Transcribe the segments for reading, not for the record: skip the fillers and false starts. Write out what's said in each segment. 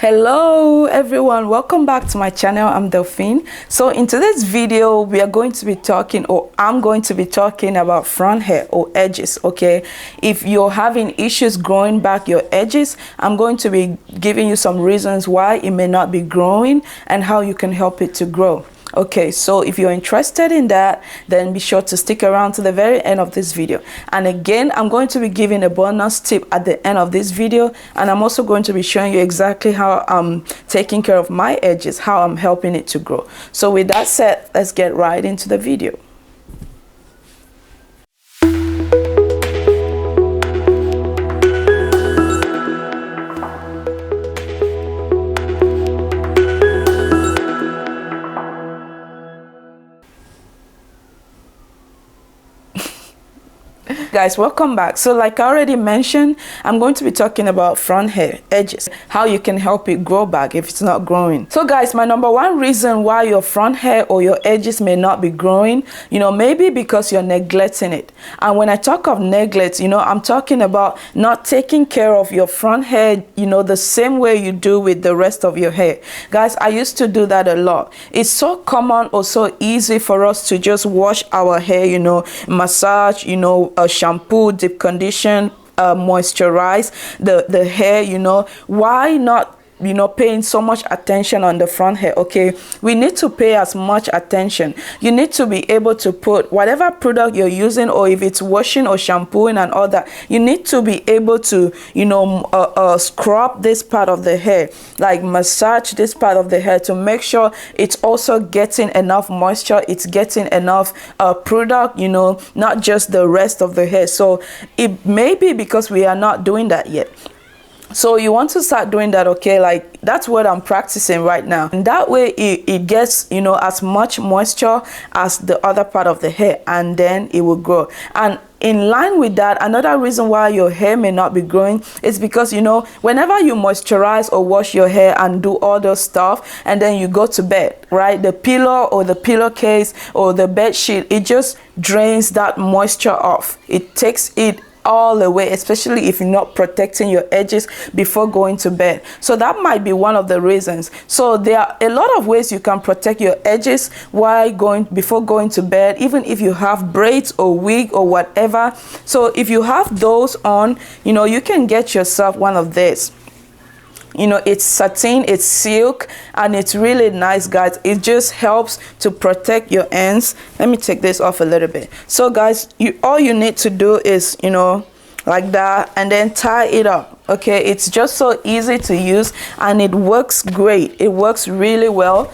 Hello everyone, welcome back to my channel. I'm Delphine. So in today's video we are going to be talking, or I'm going to be talking about front hair or edges. Okay, if you're having issues growing back your edges, I'm going to be giving you some reasons why it may not be growing and how you can help it to grow. Okay, so if you're interested in that, then be sure to stick around to the very end of this video. And again, I'm going to be giving a bonus tip at the end of this video, and I'm also going to be showing you exactly how I'm taking care of my edges, how I'm helping it to grow. So with that said, let's get right into the video. Guys, welcome back. So like I already mentioned, I'm going to be talking about front hair, edges, how you can help it grow back if it's not growing. So guys, my number one reason why your front hair or your edges may not be growing, maybe because you're neglecting it. And when I talk of neglect, I'm talking about not taking care of your front hair, the same way you do with the rest of your hair. Guys, I used to do that a lot. It's so common or so easy for us to just wash our hair, massage, shampoo, deep condition, moisturize the hair. Why not paying so much attention on the front hair? Okay, we need to pay as much attention. You need to be able to put whatever product you're using, or if it's washing or shampooing and all that, you need to be able to scrub this part of the hair, like massage this part of the hair, to make sure it's also getting enough moisture, it's getting enough product, not just the rest of the hair. So it may be because we are not doing that yet. So you want to start doing that. Okay, like that's what I'm practicing right now, and that way it gets as much moisture as the other part of the hair, and then it will grow. And in line with that, another reason why your hair may not be growing is because whenever you moisturize or wash your hair and do all those stuff, and then you go to bed, right, the pillow or the pillowcase or the bed sheet, it just drains that moisture off. It takes it all the way, especially if you're not protecting your edges before going to bed. So that might be one of the reasons. So there are a lot of ways you can protect your edges before going to bed, even if you have braids or wig or whatever. So if you have those on, you can get yourself one of these. It's satin, it's silk, and it's really nice, guys. It just helps to protect your ends. Let me take this off a little bit. So guys, all you need to do is like that, and then tie it up. Okay, it's just so easy to use, and it works great. It works really well.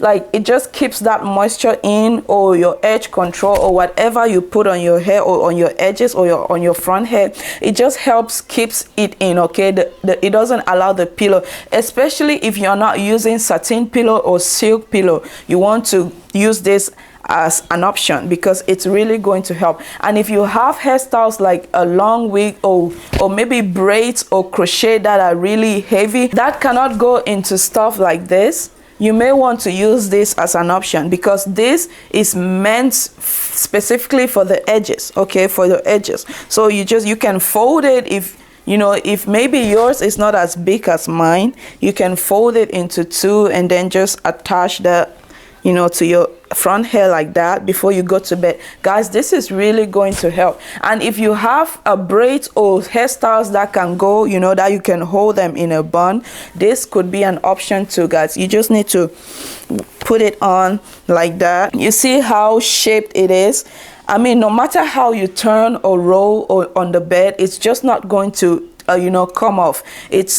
Like it just keeps that moisture in, or your edge control, or whatever you put on your hair or on your edges or on your front hair. It just helps keeps it in. Okay, it doesn't allow the pillow, especially if you're not using satin pillow or silk pillow. You want to use this as an option because it's really going to help. And if you have hairstyles like a long wig or maybe braids or crochet that are really heavy, that cannot go into stuff like this, you may want to use this as an option, because this is meant specifically for the edges. Okay, for the edges. So you can fold it. If maybe yours is not as big as mine, you can fold it into two and then just attach that to your front hair like that before you go to bed. Guys, this is really going to help. And if you have a braid or hairstyles that can go, that you can hold them in a bun, this could be an option too, guys. You just need to put it on like that. You see how shaped it is? I mean, no matter how you turn or roll or on the bed, it's just not going to come off. It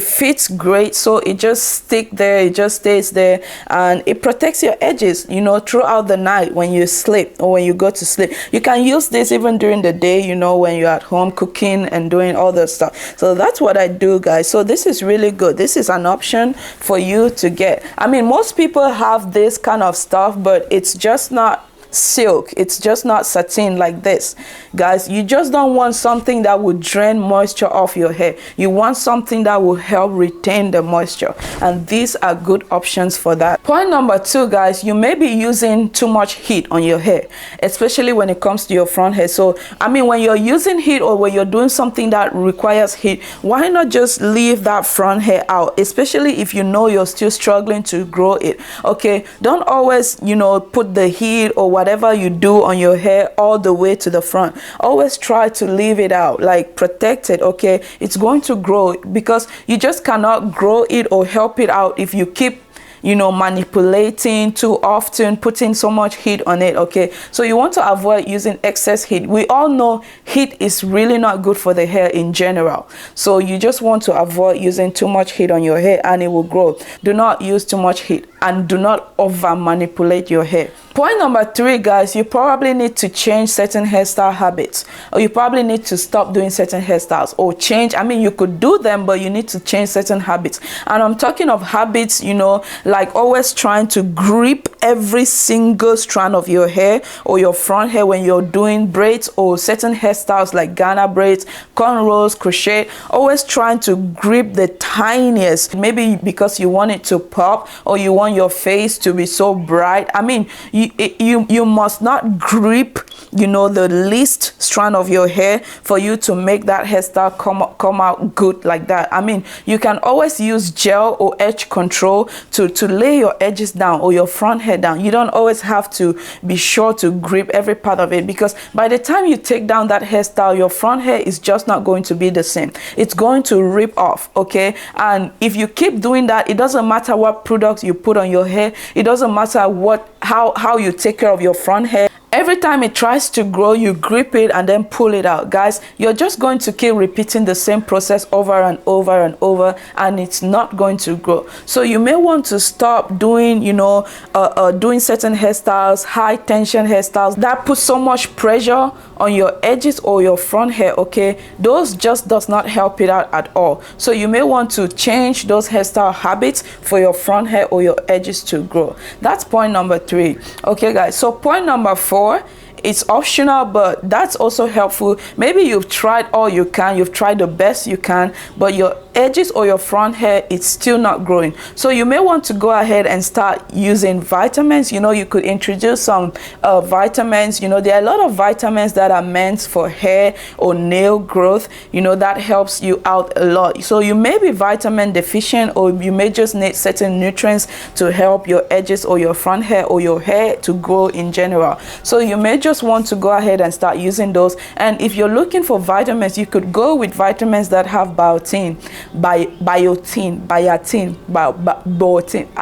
fits great, so it just stick there, it just stays there, and it protects your edges throughout the night when you sleep or when you go to sleep. You can use this even during the day, when you're at home cooking and doing all the stuff. So that's what I do, guys. So this is really good. This is an option for you to get. I mean, most people have this kind of stuff, but it's just not silk, it's just not satin like this. Guys, you just don't want something that will drain moisture off your hair. You want something that will help retain the moisture, and these are good options for that. Point number 2, guys, you may be using too much heat on your hair, especially when it comes to your front hair. So I mean, when you're using heat or when you're doing something that requires heat, why not just leave that front hair out, especially if you know you're still struggling to grow it. Okay, don't always, you know, put the heat or whatever you do on your hair all the way to the front. Always try to leave it out, like protect it. Okay, it's going to grow, because you just cannot grow it or help it out if you keep, you know, manipulating too often, putting so much heat on it. Okay, so you want to avoid using excess heat. We all know heat is really not good for the hair in general, so you just want to avoid using too much heat on your hair and it will grow. Do not use too much heat, and do not over manipulate your hair. Point number 3, guys, you probably need to change certain hairstyle habits, or you probably need to stop doing certain hairstyles, or change, I mean, you could do them, but you need to change certain habits. And I'm talking of habits, you know, like always trying to grip every single strand of your hair or your front hair when you're doing braids or certain hairstyles like Ghana braids, cornrows, crochet. Always trying to grip the tiniest, maybe because you want it to pop or you want your face to be so bright. I mean, you must not grip, you know, the least strand of your hair for you to make that hairstyle come out good like that. I mean, you can always use gel or edge control to lay your edges down or your front hair down. You don't always have to be sure to grip every part of it, because by the time you take down that hairstyle, your front hair is just not going to be the same. It's going to rip off. Okay, and if you keep doing that, it doesn't matter what products you put on your hair, it doesn't matter how you take care of your front hair. Every time it tries to grow, you grip it and then pull it out. Guys, you're just going to keep repeating the same process over and over and over, and it's not going to grow. So you may want to stop doing, you know, doing certain hairstyles, high tension hairstyles that put so much pressure on your edges or your front hair. Okay, those just does not help it out at all. So you may want to change those hairstyle habits for your front hair or your edges to grow. That's point number 3. Okay, guys, so point number 4, it's optional, but that's also helpful. Maybe you've tried all you can, you've tried the best you can, but your edges or your front hair, it's still not growing. So you may want to go ahead and start using vitamins. You know, you could introduce some vitamins. You know, there are a lot of vitamins that are meant for hair or nail growth, you know, that helps you out a lot. So you may be vitamin deficient, or you may just need certain nutrients to help your edges or your front hair or your hair to grow in general. So you may just want to go ahead and start using those. And if you're looking for vitamins, you could go with vitamins that have biotin. I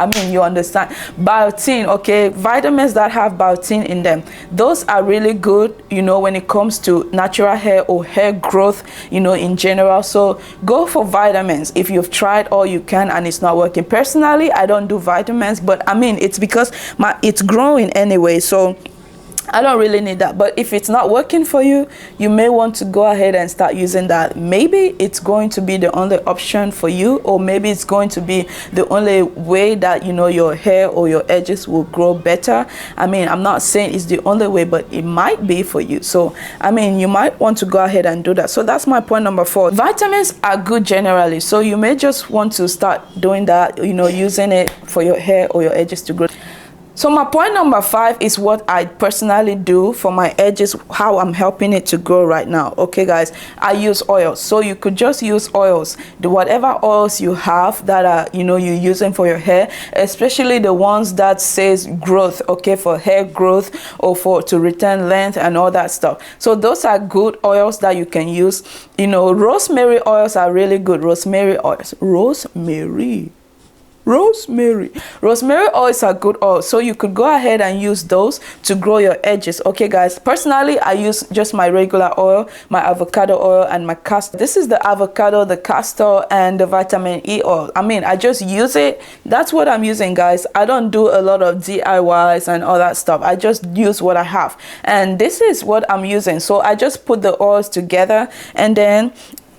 mean, you understand, biotin. Okay, vitamins that have biotin in them, those are really good, you know, when it comes to natural hair or hair growth, you know, in general. So go for vitamins if you've tried all you can and it's not working. Personally, I don't do vitamins, but I mean, it's because it's growing anyway, so I don't really need that. But if it's not working for you, you may want to go ahead and start using that. Maybe it's going to be the only option for you, or maybe it's going to be the only way that, you know, your hair or your edges will grow better. I mean, I'm not saying it's the only way, but it might be for you. So I mean, you might want to go ahead and do that. So that's my point number 4. Vitamins are good generally, so you may just want to start doing that, you know, using it for your hair or your edges to grow. So my point number 5 is what I personally do for my edges, how I'm helping it to grow right now. Okay, guys, I use oils. So you could just use oils, whatever oils you have that are, you know, you're using for your hair, especially the ones that says growth, okay, for hair growth or for to retain length and all that stuff. So those are good oils that you can use. You know, rosemary oils are really good. Rosemary oils, rosemary oils are good oils, so you could go ahead and use those to grow your edges. Okay, guys, personally I use just my regular oil, my avocado oil, and my castor. This is the avocado, the castor, and the vitamin E oil. I mean, I just use it. That's what I'm using, guys. I don't do a lot of DIYs and all that stuff. I just use what I have, and this is what I'm using. So I just put the oils together, and then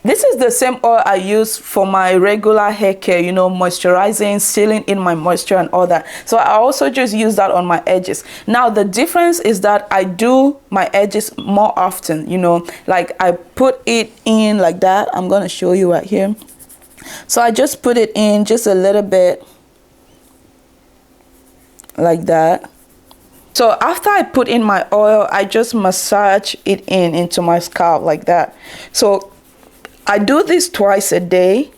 This is the same oil I use for my regular hair care, you know, moisturizing, sealing in my moisture and all that. So I also just use that on my edges. Now the difference is that I do my edges more often, you know, like I put it in like that. I'm going to show you right here. So I just put it in just a little bit like that. So after I put in my oil, I just massage it into my scalp like that. So I do this twice a day,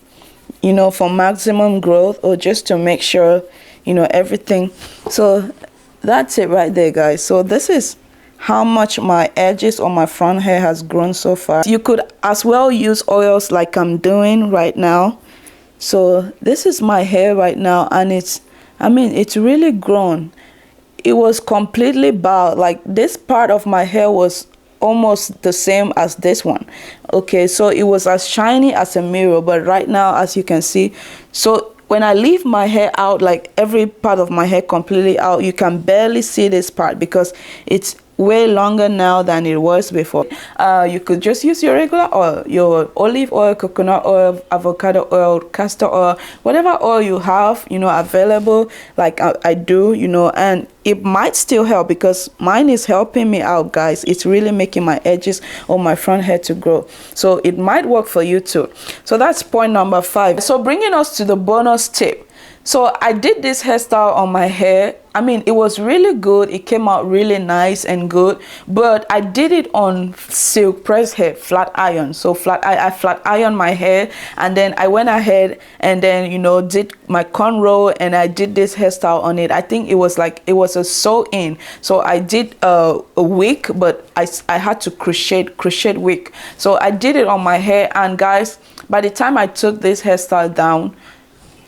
you know, for maximum growth, or just to make sure, you know, everything. So that's it right there, guys. So this is how much my edges on my front hair has grown so far. You could as well use oils like I'm doing right now. So this is my hair right now, and it's really grown. It was completely bald. Like this part of my hair was almost the same as this one. Okay, so it was as shiny as a mirror, but right now, as you can see, so when I leave my hair out, like every part of my hair completely out, you can barely see this part because it's way longer now than it was before. You could just use your regular oil, your olive oil, coconut oil, avocado oil, castor oil, whatever oil you have, you know, available, like I do, you know, and it might still help because mine is helping me out, guys. It's really making my edges on my front hair to grow. So it might work for you too. So that's point number 5. So bringing us to the bonus tip. So I did this hairstyle on my hair. I mean, it was really good. It came out really nice and good, but I did it on silk press hair, flat iron. So I flat ironed my hair, and then I went ahead and then, you know, did my cornrow, and I did this hairstyle on it. I think it was a sew in. So I did a wig, but I had to crochet wig. So I did it on my hair, and guys, by the time I took this hairstyle down,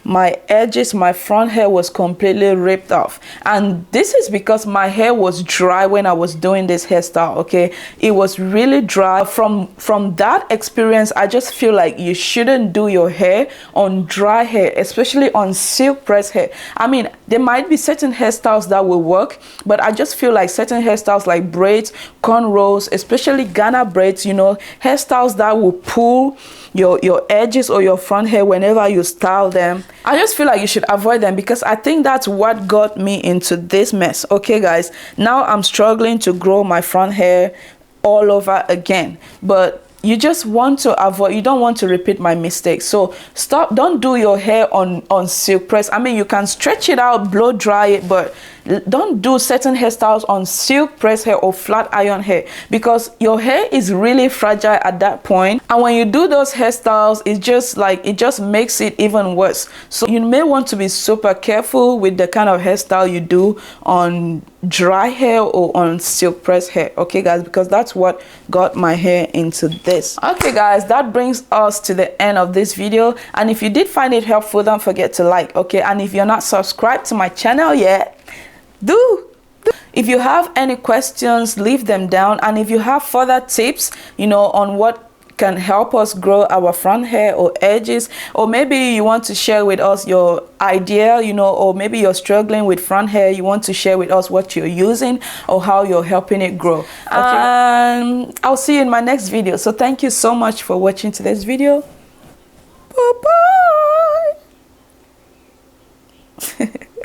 my edges, my front hair was completely ripped off. And this is because my hair was dry when I was doing this hairstyle. Okay, it was really dry. From that experience, I just feel like you shouldn't do your hair on dry hair, especially on silk press hair. I mean, there might be certain hairstyles that will work, but I just feel like certain hairstyles like braids, cornrows, especially Ghana braids, you know, hairstyles that will pull your edges or your front hair whenever you style them, I just feel like you should avoid them, because I think that's what got me into this mess. Okay, guys, now I'm struggling to grow my front hair all over again, but you just want to avoid, you don't want to repeat my mistakes. So don't do your hair on silk press. I mean, you can stretch it out, blow dry it, but don't do certain hairstyles on silk press hair or flat iron hair, because your hair is really fragile at that point. And when you do those hairstyles, it just makes it even worse. So you may want to be super careful with the kind of hairstyle you do on dry hair or on silk press hair. Okay, guys, because that's what got my hair into this. Okay, guys, that brings us to the end of this video. And if you did find it helpful, don't forget to like. Okay, and if you're not subscribed to my channel yet, do. If you have any questions, leave them down. And if you have further tips, you know, on what can help us grow our front hair or edges, or maybe you want to share with us your idea, you know, or maybe you're struggling with front hair, you want to share with us what you're using or how you're helping it grow. Okay. I'll see you in my next video. So thank you so much for watching today's video. Bye-bye.